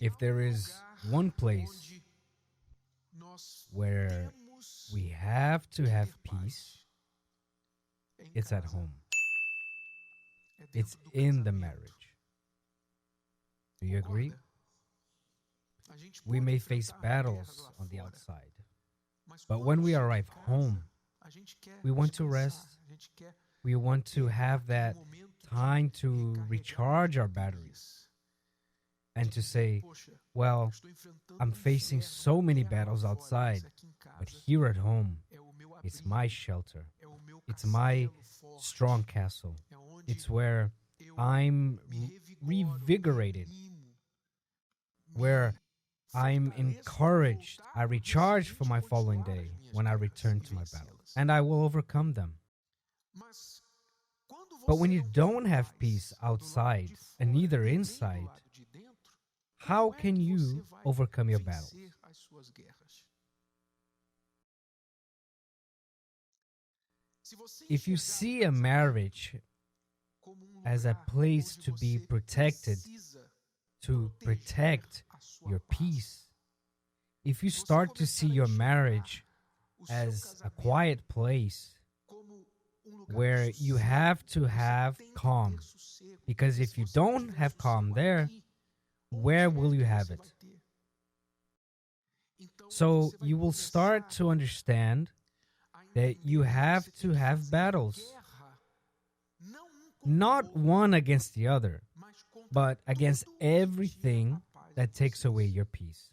If there is one place where we have to have peace, it's at home. It's in the marriage. Do you agree? We may face battles on the outside, but when we arrive home, we want to rest. We want to have that time to recharge our batteries and to say, well, I'm facing so many battles outside, but here at home, it's my shelter. It's my strong castle. It's where I'm revigorated, where I'm encouraged. I recharge for my following day when I return to my battles, and I will overcome them. But when you don't have peace outside and neither inside, how can you overcome your battles? If you see a marriage as a place to be protected, to protect your peace, if you start to see your marriage as a quiet place where you have to have calm, because if you don't have calm there, where will you have it? So you will start to understand that you have to have battles, not one against the other, but against everything that takes away your peace.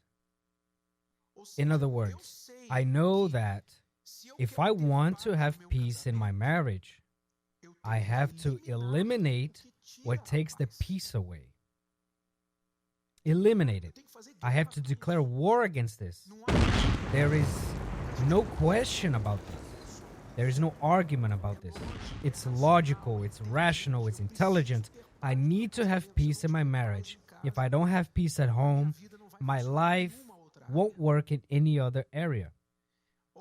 In other words, I know that if I want to have peace in my marriage, I have to eliminate what takes the peace away. Eliminate it. I have to declare war against this. There is no question about this. There is no argument about this. It's logical, it's rational, it's intelligent. I need to have peace in my marriage. If I don't have peace at home, my life won't work in any other area.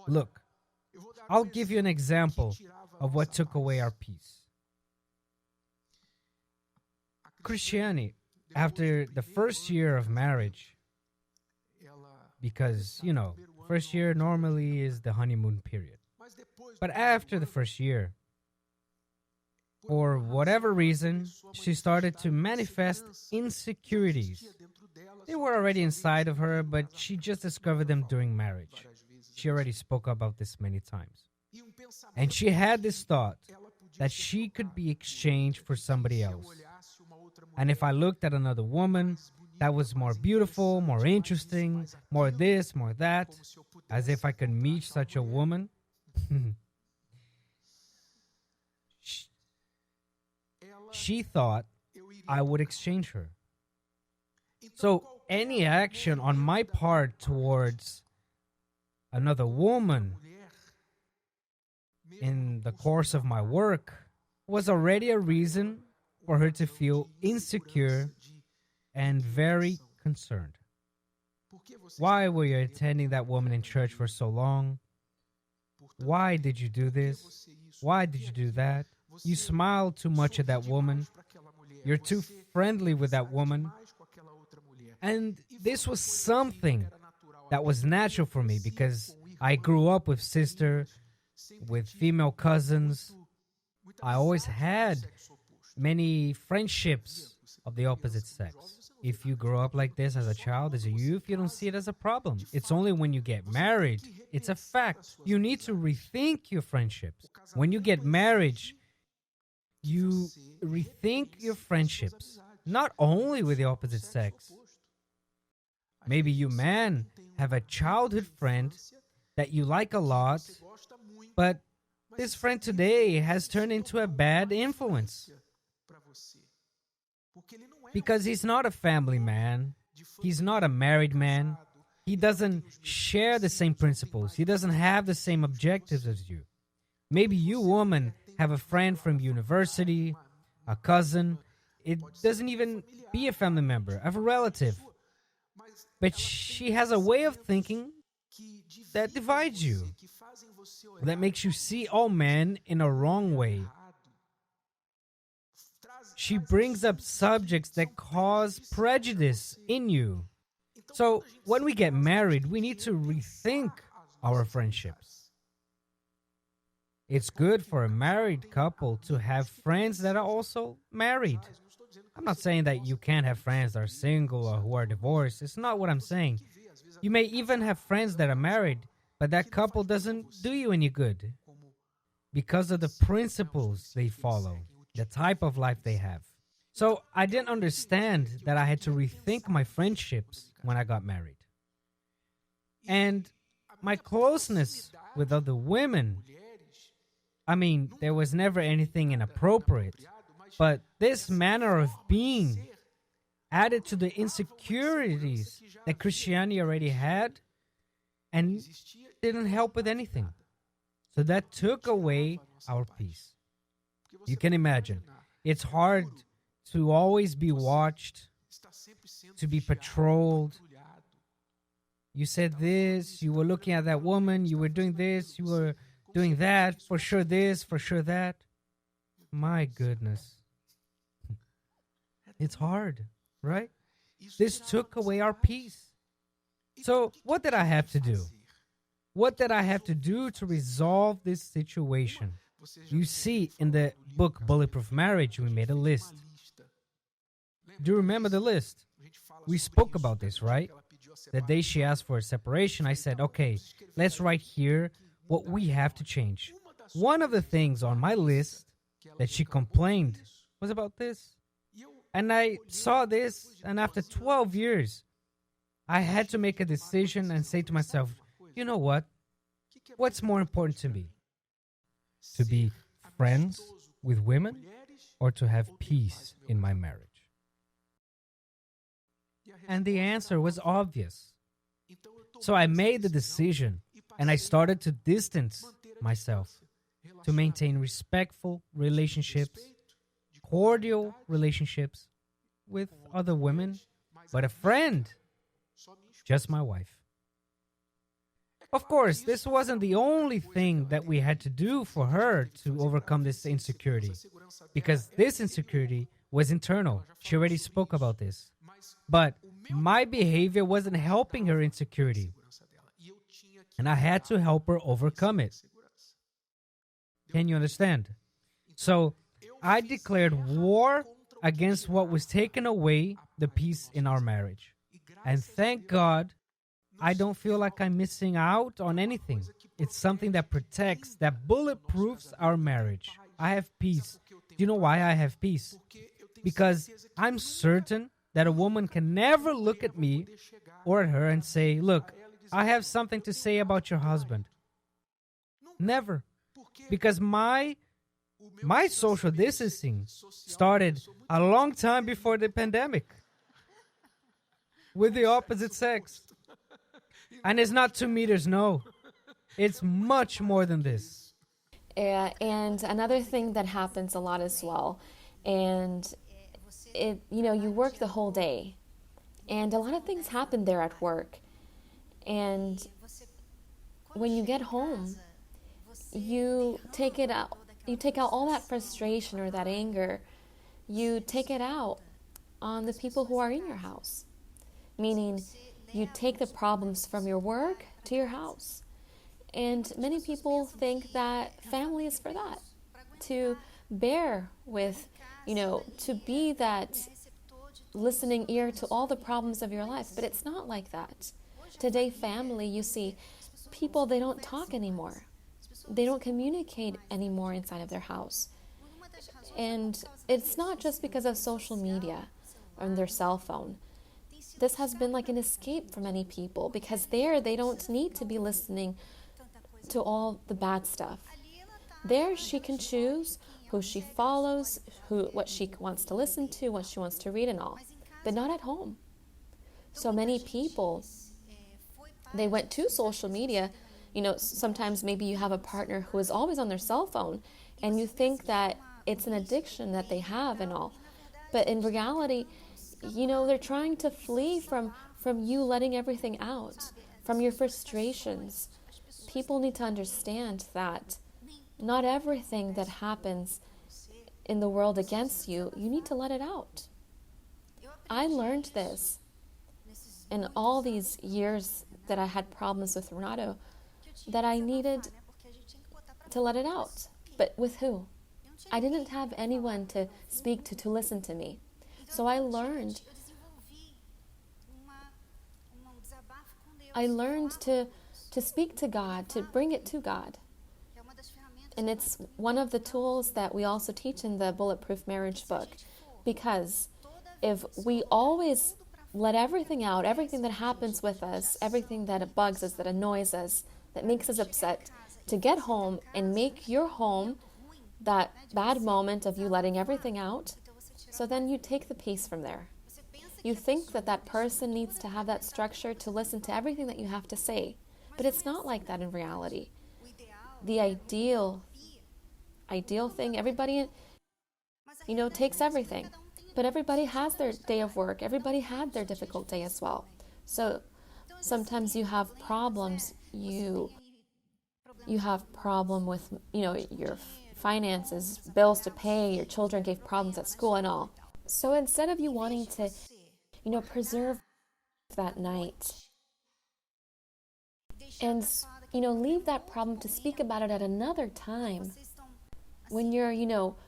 Look, I'll give you an example of what took away our peace. Cristiane, after the first year of marriage, because, first year normally is the honeymoon period. But after the first year, for whatever reason, she started to manifest insecurities. They were already inside of her, but she just discovered them during marriage. She already spoke about this many times. And she had this thought that she could be exchanged for somebody else. And if I looked at another woman that was more beautiful, more interesting, more this, more that, as if I could meet such a woman, she thought I would exchange her. So any action on my part towards another woman in the course of my work was already a reason for her to feel insecure and very concerned. Why were you attending that woman in church for so long? Why did you do this? Why did you do that? You smile too much at that woman. You're too friendly with that woman. And this was something that was natural for me because I grew up with sister, with female cousins. I always had many friendships of the opposite sex. If you grow up like this as a child, as a youth, you don't see it as a problem. It's only when you get married, it's a fact. You need to rethink your friendships. When you get married, you rethink your friendships, not only with the opposite sex. Maybe you men have a childhood friend that you like a lot, but this friend today has turned into a bad influence. Because he's not a family man. He's not a married man. He doesn't share the same principles. He doesn't have the same objectives as you. Maybe you, woman, have a friend from university, a cousin. It doesn't even be a family member, of a relative. But she has a way of thinking that divides you, that makes you see all men in a wrong way. She brings up subjects that cause prejudice in you. So when we get married, we need to rethink our friendships. It's good for a married couple to have friends that are also married. I'm not saying that you can't have friends that are single or who are divorced. It's not what I'm saying. You may even have friends that are married, but that couple doesn't do you any good because of the principles they follow, the type of life they have. So I didn't understand that I had to rethink my friendships when I got married. And my closeness with other women, I mean, there was never anything inappropriate, but this manner of being added to the insecurities that Christianity already had and didn't help with anything. So that took away our peace. You can imagine, it's hard to always be watched, to be patrolled. You said this, you were looking at that woman, you were doing this, you were doing that, for sure this, for sure that. My goodness. It's hard, right? This took away our peace. So what did I have to do? What did I have to do to resolve this situation? You see, in the book Bulletproof Marriage, we made a list. Do you remember the list? We spoke about this, right? The day she asked for a separation, I said, okay, let's write here what we have to change. One of the things on my list that she complained was about this. And I saw this, and after 12 years, I had to make a decision and say to myself, you know what? What's more important to me? To be friends with women or to have peace in my marriage? And the answer was obvious. So I made the decision and I started to distance myself to maintain respectful relationships, cordial relationships with other women, but a friend, just my wife. Of course, this wasn't the only thing that we had to do for her to overcome this insecurity, because this insecurity was internal. She already spoke about this. But my behavior wasn't helping her insecurity, and I had to help her overcome it. Can you understand? So I declared war against what was taking away the peace in our marriage. And thank God, I don't feel like I'm missing out on anything. It's something that protects, that bulletproofs our marriage. I have peace. Do you know why I have peace? Because I'm certain that a woman can never look at me or at her and say, look, I have something to say about your husband. Never. Because my social distancing started a long time before the pandemic with the opposite sex. And it's not 2 meters, no. It's much more than this. And another thing that happens a lot as well, and you work the whole day, and a lot of things happen there at work. And when you get home, you take out all that frustration or that anger, you take it out on the people who are in your house. Meaning, you take the problems from your work to your house. And many people think that family is for that, to bear with, to be that listening ear to all the problems of your life. But it's not like that. Today, family, you see, people, they don't talk anymore. They don't communicate anymore inside of their house. And it's not just because of social media and their cell phone. This has been like an escape for many people, because they don't need to be listening to all the bad stuff. There she can choose who she follows, what she wants to listen to, what she wants to read and all, but not at home. So many people, they went to social media. Sometimes maybe you have a partner who is always on their cell phone and you think that it's an addiction that they have and all. But in reality, they're trying to flee from you letting everything out, from your frustrations. People need to understand that not everything that happens in the world against you, you need to let it out. I learned this. in all these years that I had problems with Renato, that I needed to let it out. But with who? I didn't have anyone to speak to listen to me. So I learned to speak to God, to bring it to God. And it's one of the tools that we also teach in the Bulletproof Marriage book. Because if we always let everything out, everything that happens with us, everything that bugs us, that annoys us, that makes us upset, to get home and make your home that bad moment of you letting everything out, so then you take the peace from there. You think that that person needs to have that structure to listen to everything that you have to say, but it's not like that in reality. The ideal thing, everybody, takes everything. But everybody has their day of work. Everybody had their difficult day as well. So sometimes you have problems. You have problem with, your finances, bills to pay, your children gave problems at school and all. So instead of you wanting to, preserve that night and, leave that problem to speak about it at another time when you're,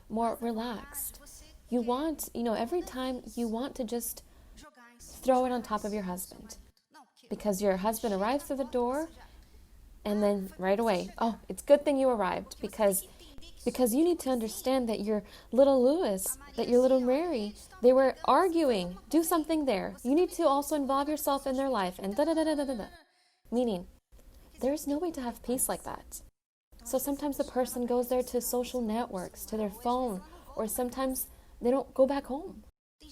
more relaxed. You want, every time you want to just throw it on top of your husband because your husband arrives through the door and then right away, oh, it's a good thing you arrived because you need to understand that your little Louis, that your little Mary, they were arguing. Do something there. You need to also involve yourself in their life and da-da-da-da-da-da. Meaning, there's no way to have peace like that. So sometimes the person goes there to social networks, to their phone, or sometimes they don't go back home.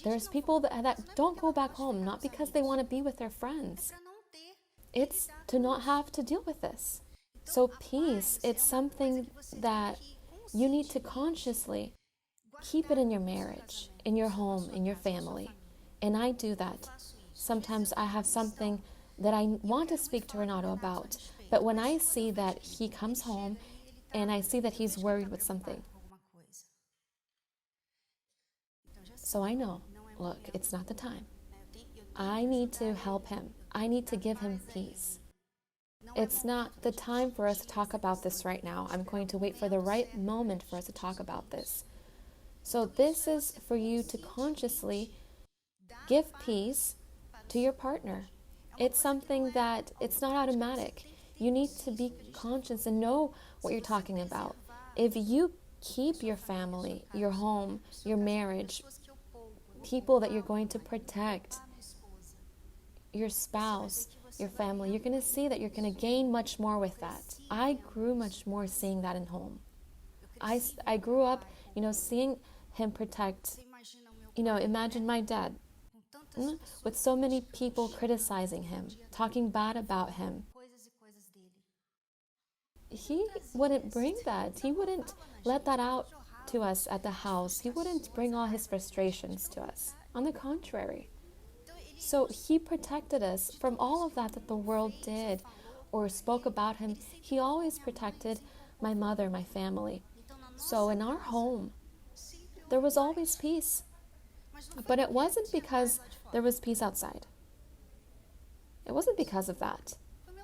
There's people that don't go back home, not because they want to be with their friends. It's to not have to deal with this. So peace, it's something that you need to consciously keep it in your marriage, in your home, in your family. And I do that. Sometimes I have something that I want to speak to Renato about, but when I see that he comes home and I see that he's worried with something, so I know, look, it's not the time. I need to help him. I need to give him peace. It's not the time for us to talk about this right now. I'm going to wait for the right moment for us to talk about this. So this is for you to consciously give peace to your partner. It's something that it's not automatic. You need to be conscious and know what you're talking about. If you keep your family, your home, your marriage, people that you're going to protect, your spouse, your family, you're going to see that you're going to gain much more with that. I grew much more seeing that in home. I grew up, seeing him protect, imagine my dad, with so many people criticizing him, talking bad about him. He wouldn't bring that. He wouldn't let that out to us at the house. He wouldn't bring all his frustrations to us. On the contrary. So he protected us from all of that the world did or spoke about him. He always protected my mother, my family. So in our home, there was always peace. But it wasn't because there was peace outside. It wasn't because of that.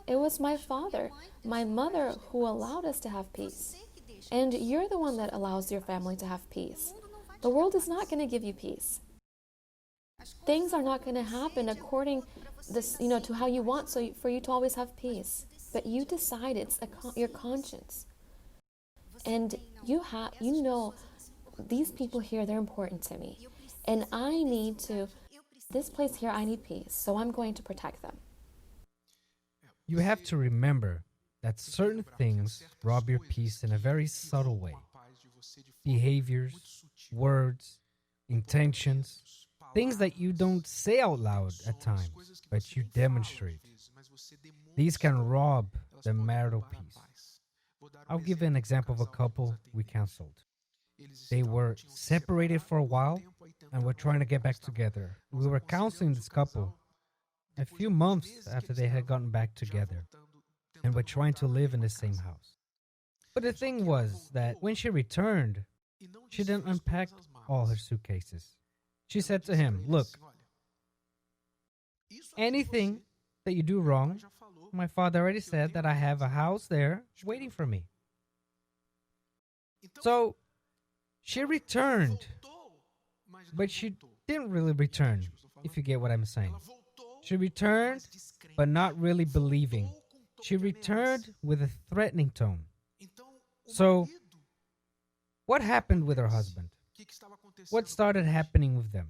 It was my father, my mother who allowed us to have peace. And you're the one that allows your family to have peace. The world is not going to give you peace. Things are not going to happen according to how you want, so for you to always have peace. But you decide it's your conscience. And these people here, they're important to me. And this place here, I need peace. So I'm going to protect them. You have to remember that certain things rob your peace in a very subtle way. Behaviors, words, intentions, things that you don't say out loud at times, but you demonstrate. These can rob the marital peace. I'll give an example of a couple we counseled. They were separated for a while and were trying to get back together. We were counseling this couple a few months after they had gotten back together and were trying to live in the same house. But the thing was that when she returned, she didn't unpack all her suitcases. She said to him, "Look, Anything that you do wrong, my father already said that I have a house there waiting for me. So she returned, but she didn't really return, if you get what I'm saying. She returned, but not really believing. She returned with a threatening tone. So, what happened with her husband? What started happening with them?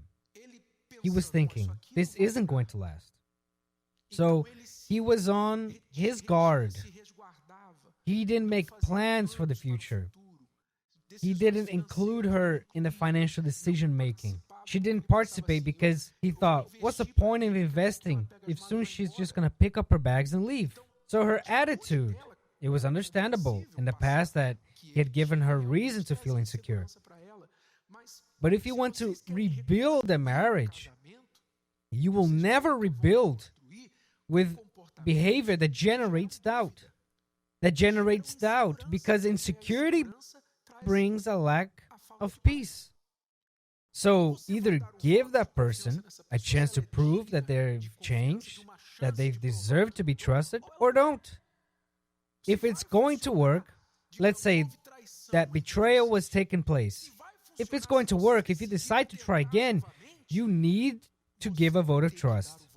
He was thinking, this isn't going to last. So, he was on his guard. He didn't make plans for the future. He didn't include her in the financial decision making. She didn't participate because he thought, what's the point of investing if soon she's just going to pick up her bags and leave? So her attitude, it was understandable in the past that he had given her reason to feel insecure. But if you want to rebuild a marriage, you will never rebuild with behavior that generates doubt. That generates doubt because insecurity brings a lack of peace. So either give that person a chance to prove that they've changed, that they deserve to be trusted, or don't. If it's going to work, let's say that betrayal was taking place. If it's going to work, if you decide to try again, you need to give a vote of trust.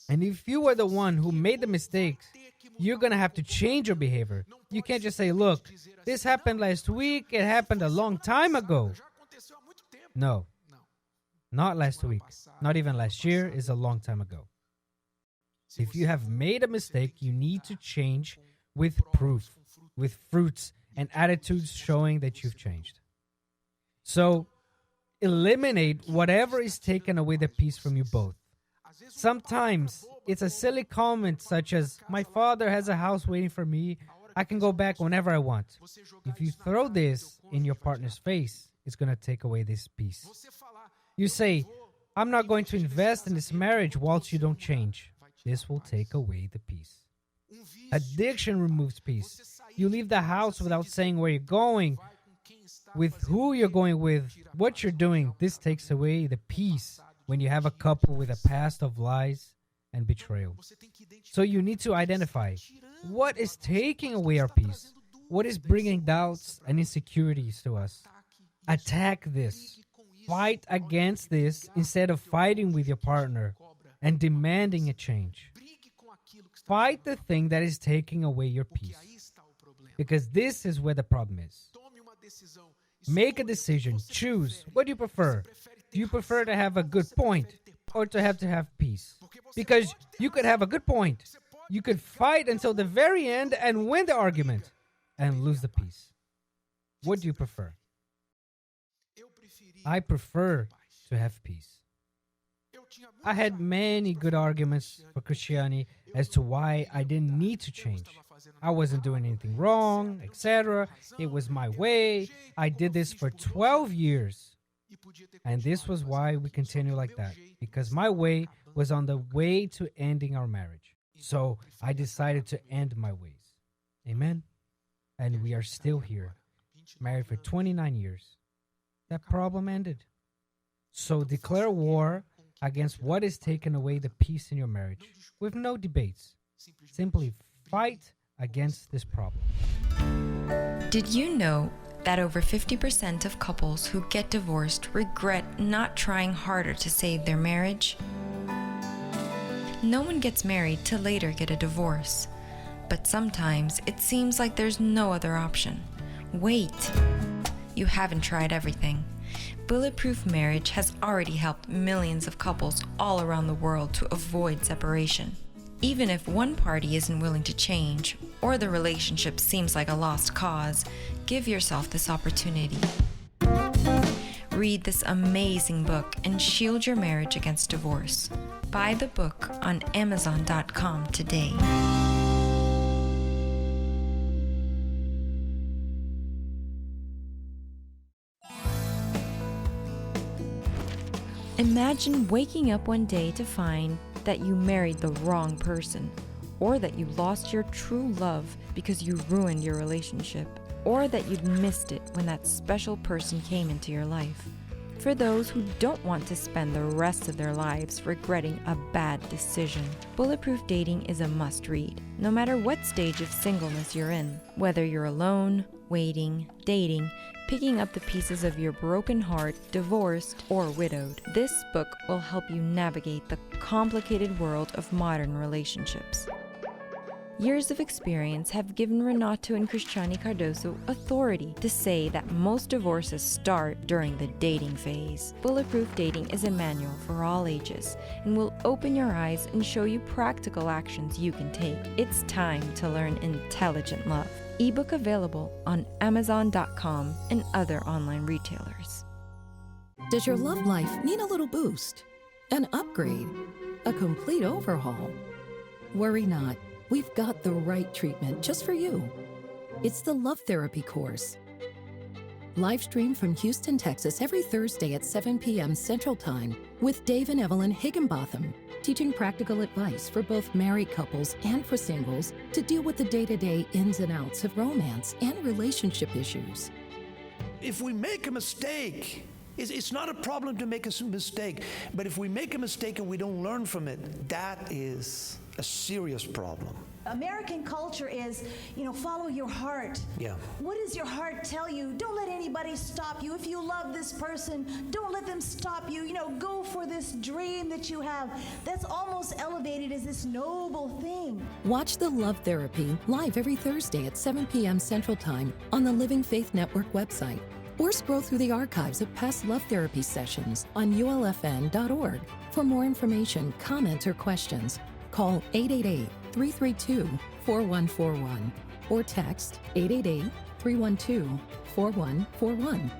And if you are the one who made the mistake, you're going to have to change your behavior. You can't just say, look, this happened last week, it happened a long time ago. No, not last week, not even last year, is a long time ago. If you have made a mistake, you need to change with proof, with fruits and attitudes showing that you've changed. So, eliminate whatever is taking away the peace from you both. Sometimes it's a silly comment such as, my father has a house waiting for me, I can go back whenever I want. If you throw this in your partner's face, it's going to take away this peace. You say, I'm not going to invest in this marriage whilst you don't change. This will take away the peace. Addiction removes peace. You leave the house without saying where you're going, with who you're going with, what you're doing. This takes away the peace when you have a couple with a past of lies and betrayal. So you need to identify what is taking away our peace, what is bringing doubts and insecurities to us. Attack this. Fight against this instead of fighting with your partner and demanding a change. Fight the thing that is taking away your peace, because this is where the problem is. Make a decision. Choose. What do you prefer? Do you prefer to have a good point or to have peace? Because you could have a good point. You could fight until the very end and win the argument and lose the peace. What do you prefer? I prefer to have peace. I had many good arguments for Cristiane as to why I didn't need to change. I wasn't doing anything wrong, etc. It was my way. I did this for 12 years. And this was why we continue like that. Because my way was on the way to ending our marriage. So I decided to end my ways. Amen? And we are still here, married for 29 years. That problem ended. So declare war against what is taking away the peace in your marriage with no debates. Simply fight against this problem. Did you know that over 50% of couples who get divorced regret not trying harder to save their marriage? No one gets married to later get a divorce, but sometimes it seems like there's no other option. Wait, you haven't tried everything. Bulletproof Marriage has already helped millions of couples all around the world to avoid separation. Even if one party isn't willing to change, or the relationship seems like a lost cause, give yourself this opportunity. Read this amazing book and shield your marriage against divorce. Buy the book on Amazon.com today. Imagine waking up one day to find that you married the wrong person, or that you lost your true love because you ruined your relationship, or that you'd missed it when that special person came into your life. for those who don't want to spend the rest of their lives regretting a bad decision. Bulletproof Dating is a must-read, no matter what stage of singleness you're in. Whether you're alone, waiting, dating, picking up the pieces of your broken heart, divorced, or widowed, this book will help you navigate the complicated world of modern relationships. Years of experience have given Renato and Cristiane Cardoso authority to say that most divorces start during the dating phase. Bulletproof Dating is a manual for all ages and will open your eyes and show you practical actions you can take. It's time to learn intelligent love. Ebook available on Amazon.com and other online retailers. Does your love life need a little boost? An upgrade? A complete overhaul? Worry not. We've got the right treatment just for you. It's the Love Therapy course. Live stream from Houston, Texas every Thursday at 7 p.m. Central Time with Dave and Evelyn Higginbotham, teaching practical advice for both married couples and for singles to deal with the day-to-day ins and outs of romance and relationship issues. If we make a mistake, it's not a problem to make a mistake, but if we make a mistake and we don't learn from it, that is a serious problem. American culture is, follow your heart. Yeah. What does your heart tell you? Don't let anybody stop you. If you love this person, don't let them stop you. Go for this dream that you have. That's almost elevated as this noble thing. Watch the Love Therapy live every Thursday at 7 p.m. Central Time on the Living Faith Network website, or scroll through the archives of past Love Therapy sessions on ulfn.org. For more information, comments, or questions, call 888-332-4141 or text 888-312-4141.